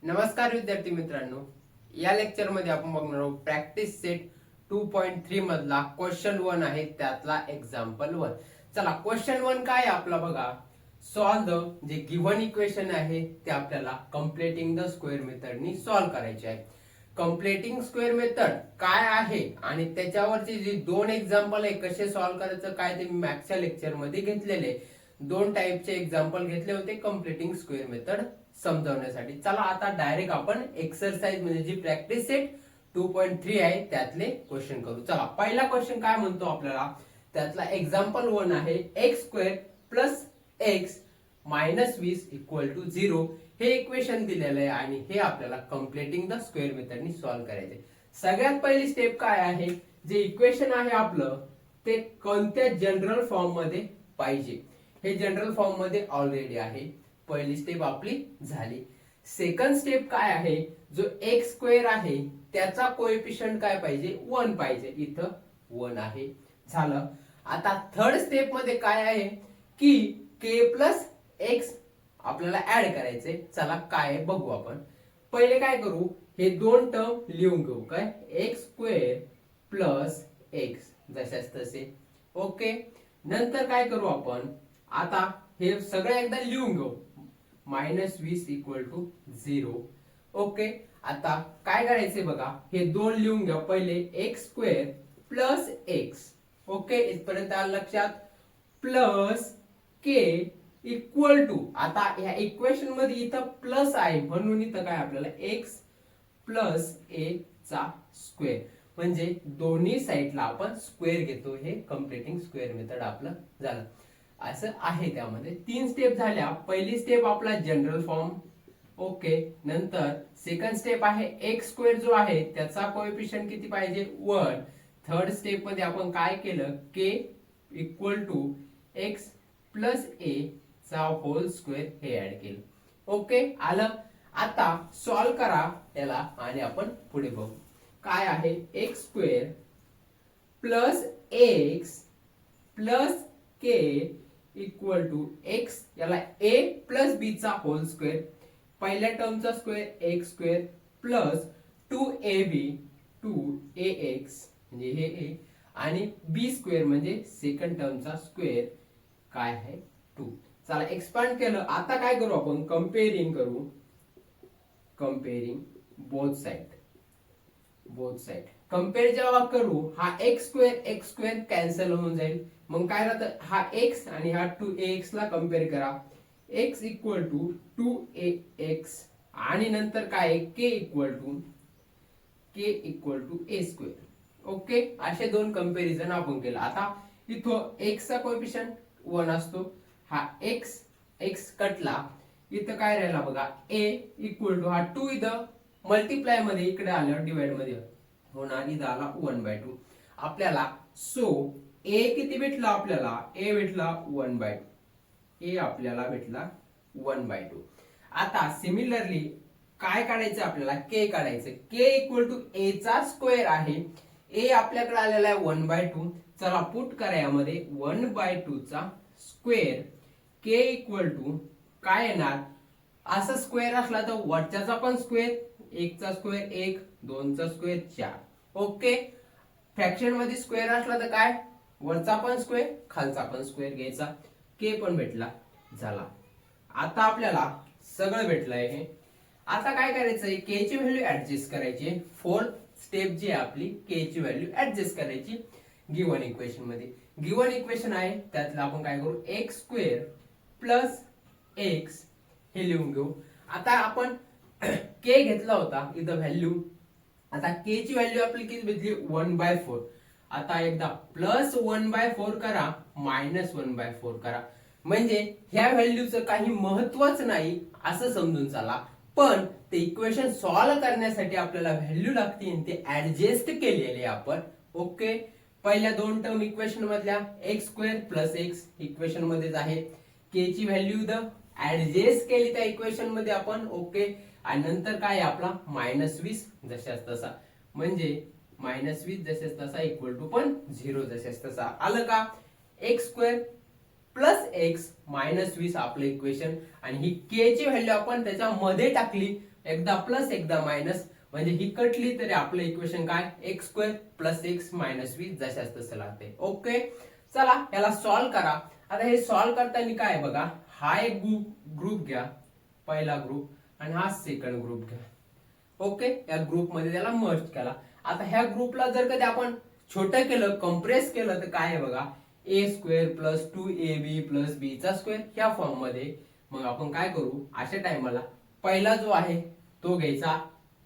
नमस्कार विद्यार्थी मित्रांनो, या लेक्चर मध्ये आपण बघणार आहोत प्रॅक्टिस सेट 2.3 मधला क्वेश्चन 1 आहे, त्यातला एक्झाम्पल 1. चला, क्वेश्चन 1 काय आहे आपला बघा. सॉल्व द जे गिव्हन इक्वेशन आहे ते आपल्याला कंप्लीटिंग द स्क्वेअर मेथडनी सॉल्व करायचे आहे. कंप्लीटिंग स्क्वेअर मेथड काय आहे आणि त्याच्यावरचे जे दोन एक्झाम्पल आहे कसे सॉल्व करायचं काय ते मी मागच्या लेक्चर मध्ये घेतलेले. दोन टाइपचे एक्झाम्पल घेतले होते कंप्लीटिंग स्क्वेअर मेथड समजवण्यासाठी. चला आता डायरेक्ट आपण एक्सरसाइज म्हणजे जी प्रॅक्टिस सेट 2.3 आहे त्यातले क्वेश्चन करू. चला, पहिला क्वेश्चन काय म्हणतो आपल्याला, त्यातला एक्झाम्पल 1 आहे x square plus x minus 20 equal to 0 हे इक्वेशन दिलेलं आहे आणि हे आपल्याला कंप्लीटिंग द स्क्वेअर मेथडनी सॉल्व करायचे. सगळ्यात पहिली स्टेप काय आहे, जे इक्वेशन आहे आपलं ते कोणत्या जनरल फॉर्म मध्ये पाहिजे. हे जनरल फॉर्म मध्ये ऑलरेडी आहे. पहिली स्टेप आपली झाली. सेकंड स्टेप काय आहे, जो एक्स स्क्वेअर आहे त्याचा कोएफिशियंट काय पाहिजे, 1 पाहिजे. इथं 1 आहे, झालं. आता थर्ड स्टेप मध्ये काय आहे की के प्लस एक्स आपल्याला ऍड करायचे. चला काय आहे बघू आपण. पहिले काय करू, हे दोन टर्म लिहून घेऊ. काय, एक्स स्क्वेअर प्लस एक्स जशाच तसे. ओके, नंतर काय करू आपण, आता हे सगळं एकदा लिहून घेऊ. Minus 20 equal to 0. ओके, आता काय करायचे बघा, हे दोन लिहून घ्या. पहिले x square plus x. Okay, इथपर्यंत आलं लक्षात. प्लस के इक्वल टू, आता ह्या इक्वेशन मध्ये इथं प्लस आहे म्हणून इथं काय आपल्याला एक्स प्लस ए चा स्क्वेअर, म्हणजे दोन्ही साईडला आपण स्क्वेअर घेतो. हे कंप्लीटिंग स्क्वेअर मेथड आपलं झालं. असं आहे. त्यामध्ये 3 स्टेप झाल्या. पहिली स्टेप आपला जनरल फॉर्म. ओके, नंतर सेकंड स्टेप आहे एक्स स्क्वेअर जो आहे त्याचा कोएफिशियंट किती पाहिजे, 1. थर्ड स्टेप मध्ये आपण काय केलं, के इक्वल टू एक्स प्लस ए चा होल स्क्वेअर हे ऍड केलं. ओके, आलं. आता सॉल्व करा याला आणि आपण पुढे बघू. काय आहे, x square plus x plus k equal to x, याला ए प्लस बी चा होल स्क्वेअर. पहिल्या टर्मचा square x square plus 2ab 2ax म्हणजे हे ए आणि बी स्क्वेअर म्हणजे सेकंड टर्मचा स्क्वेअर काय आहे 2. चला एक्सपांड केलं. आता काय करू आपण, कंपेअरिंग करू. कंपेअरिंग बोथ साइड कंपेअर जेव्हा करू, हा एक्स स्क्वेअर कॅन्सल होऊन जाईल. मग काय राहतं, हा एक्स आणि हा 2ax ला कंपेअर करा. x इक्वल टू 2ax आणि नंतर काय, k equal to a square. Okay, असे दोन कंपॅरिझन आपण केलं. आता इथं x चा कोएफिशियंट 1 असतो. हा x कटला, इथं काय राहिला बघा, a इक्वल टू हा 2 इथं मल्टिप्लाय मध्ये इकडे आलं डिवाइड मध्ये होणार, इथं आला 1/2 आपल्याला. सो a किती भेटला आपल्याला, a भेटला 1/2. a आपल्याला भेटला 1/2. आता सिमिलरली काय काढायचं आपल्याला, k काढायचं. k इक्वल टू a चा स्क्वेअर आहे. a आपल्याकडे आलेला आहे 1/2. चला पुट करा यामध्ये 1/2 चा स्क्वेअर. k इक्वल टू काय येणार, असं स्क्वेअर असला तर वरच्याचा पण स्क्वेअर, 1 चा स्क्वेअर 1, 2 चा स्क्वेअर 4. ओके, फ्रॅक्शन मध्ये स्क्वेअर असला तर काय, वरचा पण स्क्वेअर खालचा पण स्क्वेअर घ्यायचा. के पण भेटला, झाला. आता आपल्याला सगळं भेटलंय हे. आता काय करायचंय, के ची व्हॅल्यू ऍडजस्ट करायची. फोर्थ स्टेप जी आहे आपली, के ची व्हॅल्यू ऍडजस्ट करायची गिव्हन इक्वेशन मध्ये. गिव्हन इक्वेशन आहे त्यातलं आपण काय करू, एक्स स्क्वेअर प्लस एक्स हे लिहून घेऊ. आता आपण के घेतला होता इथं व्हॅल्यू. आता के ची व्हॅल्यू आपली किती भेटली, 1/4. आता एकदा प्लस 1/4 करा, मायनस 1/4 करा. म्हणजे ह्या व्हॅल्यूचं काही महत्वच नाही असं समजून चला. पण ते इक्वेशन सॉल्व करण्यासाठी आपल्याला व्हॅल्यू लागते, ते ऍडजस्ट केलेले आपण. ओके, पहिल्या दोन टर्म इक्वेशन मधल्या x square plus x equation मध्येच आहे. के ची व्हॅल्यू ऍडजस्ट केली त्या इक्वेशन मध्ये आपण. ओके, आणि नंतर काय आपला -20 जशाच तसा, म्हणजे -20 जशाच तसा इक्वल टू पण 0 जशाच तसा. आलं का, एक्स स्क्वेअर प्लस एक्स -20 आपलं इक्वेशन. आणि ही के ची व्हॅल्यू आपण त्याच्यामध्ये टाकली, एकदा प्लस एकदा मायनस, म्हणजे ही कटली तरी आपलं इक्वेशन काय x square plus x minus v जशाच तसं लागते. ओके, चला याला सॉल्व्ह करा. आता हे सॉल्व्ह करताना काय बघा, हा एक ग्रुप घ्या, पहिला ग्रुप, आणि हा सेकंड ग्रुप घ्या. ओके, या ग्रुप मध्ये त्याला मर्ज केला. आता ह्या ग्रुपला जर कधी आपण छोटं केलं, कम्प्रेस केलं, तर काय आहे बघा, ए square plus 2ab plus b चा स्क्वेअर ह्या फॉर्म मध्ये. मग आपण काय करू, अशा टाइमला पहिला जो आहे तो घ्यायचा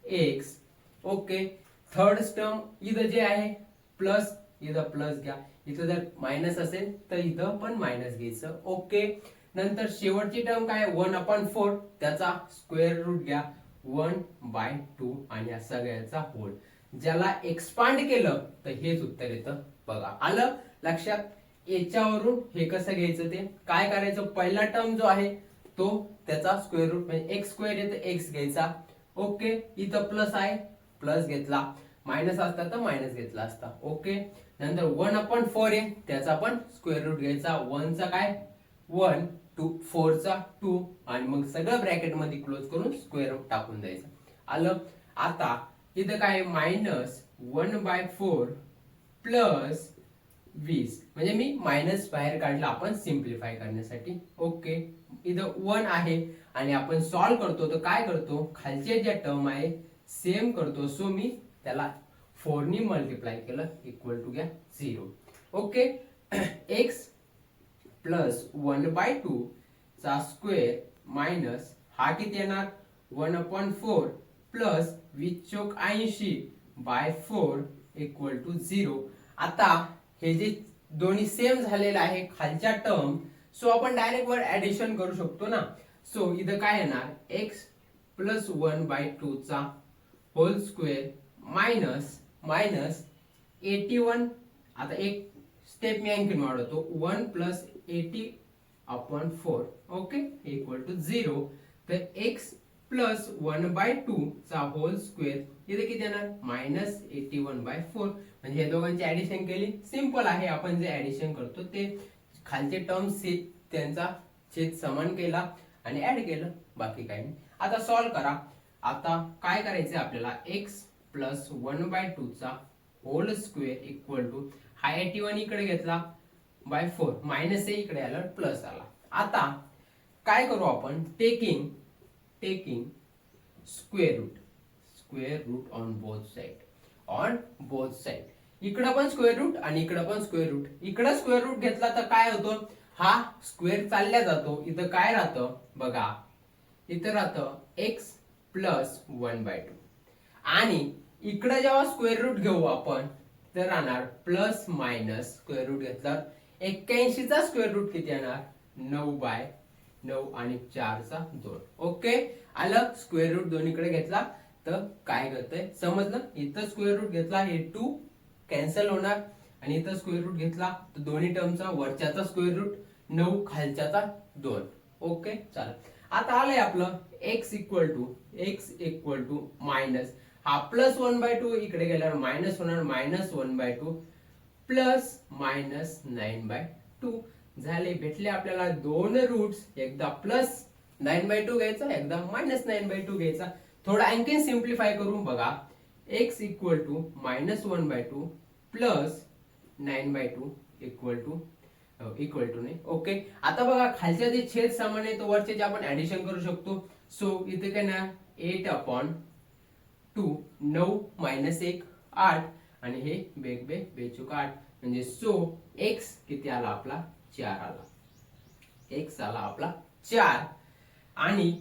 एक्स. ओके, थर्ड टर्म इथं जे आहे प्लस, इथं प्लस घ्या, इथं जर मायनस असेल तर इथं पण मायनस घ्यायचं. ओके, नंतर शेवटची टर्म काय 1/4, त्याचा स्क्वेअर रूट घ्या 1/2 आणि या सगळ्याचा होल. ज्याला एक्सपांड केलं तर हेच उत्तर येतं बघा. आलं लक्षात? याच्यावरून हे कसं घ्यायचं, ते काय करायचं, पहिला टर्म जो आहे तो त्याचा स्क्वेअर रूट, म्हणजे एक्स स्क्वेअर येतं एक्स घ्यायचा. ओके, इथं प्लस आहे प्लस घेतला, मायनस असता तर मायनस घेतला असता. ओके, नंतर 1/4 आहे त्याचा पण स्क्वेअर रूट घ्यायचा. 1 चा काय 1, 4 चा 2, आणि मग सगळं ब्रॅकेट मध्ये क्लोज करून स्क्वेअर टाकून द्यायचं. आलं? आता इथं काय मायनस 1/4 प्लस 20, म्हणजे मी मायनस बाहेर काढला आपण सिम्प्लिफाय करण्यासाठी. ओके, इथं 1 आहे आणि आपण सॉल्व्ह करतो तर काय करतो, खालचे ज्या टर्म आहे सेम करतो. सो मी त्याला 4 नी मल्टिप्लाय केलं, इक्वल टू घ्या 0. ओके, एक्स प्लस 1/2 चा स्क्वेअर मायनस हा किती येणार 1/4 प्लस 20/80/4 इक्वल टू 0. आता हे जे दोन्ही सेम झालेलं आहे खालच्या टर्म, सो आपण डायरेक्ट वर ऍडिशन करू शकतो ना. सो इथं काय येणार, एक्स प्लस 1/2 चा होल स्क्वेअर मायनस 81. आता एक स्टेप मी आणखीन वाढवतो, 1 प्लस 80/4 ओके इक्वल टू 0. तर एक्स प्लस 1/2 चा होल स्क्वेअर इथे किती येणार -81/4. म्हणजे हे दोघांची ऍडिशन केली, सिंपल आहे. आपण जे ऍडिशन करतो ते खालचे टर्म्स त्यांचा छेद समान केला आणि ऍड केलं, बाकी काही नाही. आता सॉल्व्ह करा. आता काय करायचं आपल्याला, एक्स प्लस 1/2 चा होल स्क्वेअर इक्वल टू हा 81 इकडे घेतला बाय 4, मायनस ए इकडे आला प्लस आला. आता काय करू आपण, taking square root on both side. इकडं पण स्क्वेअर रूट आणि इकडं पण स्क्वेअर रूट. इकडं स्क्वेअर रूट घेतला तर काय होतं, हा स्क्वेअर चालल्या जातो. इथं काय राहतं बघा, इथं राहतं एक्स प्लस 1/2, आणि इकडं जेव्हा स्क्वेअर रूट घेऊ आपण तर राहणार प्लस मायनस. स्क्वेअर रूट घेतला 81 चा स्क्वेअर रूट किती येणार 9/9 आणि 4 चा 2. ओके, आलं? स्क्वेअर रूट दोन्हीकडे घेतला तर काय करतंय समजलं. इथं स्क्वेअर रूट घेतला हे 2 कॅन्सल होणार, आणि इथं स्क्वेअर रूट घेतला तर दोन्ही टर्मचा वरच्याचा स्क्वेअर रूट 9 खालच्याचा 2. ओके, चला आता आलंय आपलं x इक्वल टू मायनस हा प्लस 1/2 इकडे गेल्यावर मायनस होणार, -1/2 प्लस -9/2 झाले. भेटले आपल्याला दोन रूट्स, एकदा प्लस 9/2 घ्यायचा, एकदा -9/2 घ्यायचा. थोडं आणखीन सिम्प्लिफाय करून बघा, x equal to -1/2 plus 9/2 equal to नाही. ओके, आता बघा खालच्या जे छेद समान आहे तो वरचे जे आपण ऍडिशन करू शकतो. सो इथे काय ना 8/2, 9 - 1 8, आणि हे बेचूक 8, म्हणजे सो x किती आला आपला 4 आला. x आला आपला 4, आणि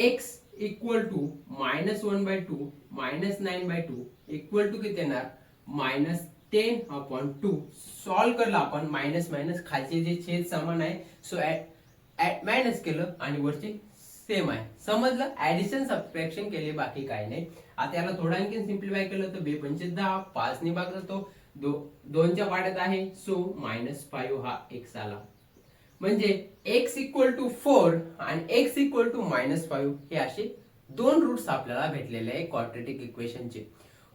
x equal to -1/2 -9/2 equal to किती येणार -10/2. सॉल्व्ह करला आपण, मायनस मायनस खालचे जे छेद समान आहे सो मायनस केलं आणि वरचे सेम आहे. समजलं? ऍडिशन सबट्रॅक्शन केले, बाकी काही नाही. आता याला थोडं आणखी सिम्प्लिफाय केलं तर 2×5 5 ने भाग जातो, 2च्या पाड्यात आहे, सो -5 हा x आला. म्हणजे x इक्वल टू 4 आणि x इक्वल टू -5 हे असे दोन रूट्स आपल्याला भेटलेले आहे क्वाड्रॅटिक इक्वेशनचे.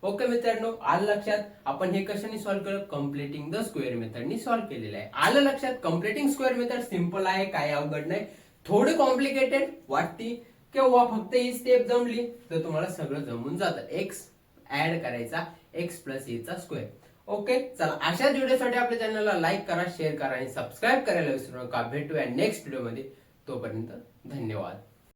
ओके मित्रांनो, आलं लक्षात? आपण हे कशाने सॉल्व्ह केलं, कम्प्लिटिंग द स्क्वेअर मेथडनी सॉल्व्ह केलेलं आहे. आलं लक्षात? कम्प्लिटिंग स्क्वेअर मेथड सिंपल आहे, काही अवघड नाही. थोडी कॉम्प्लिकेटेड वाटती किंवा फक्त ही स्टेप जमली तर तुम्हाला सगळं जमून जातं. एक्स ऍड करायचा एक्स प्लस ए चा स्क्वेअर. ओके, चला अशाच व्हिडिओसाठी आपल्या चॅनलला लाईक करा, शेअर करा आणि सबस्क्राईब करायला विसरू नका. भेटूया नेक्स्ट व्हिडिओ मध्ये. तोपर्यंत धन्यवाद.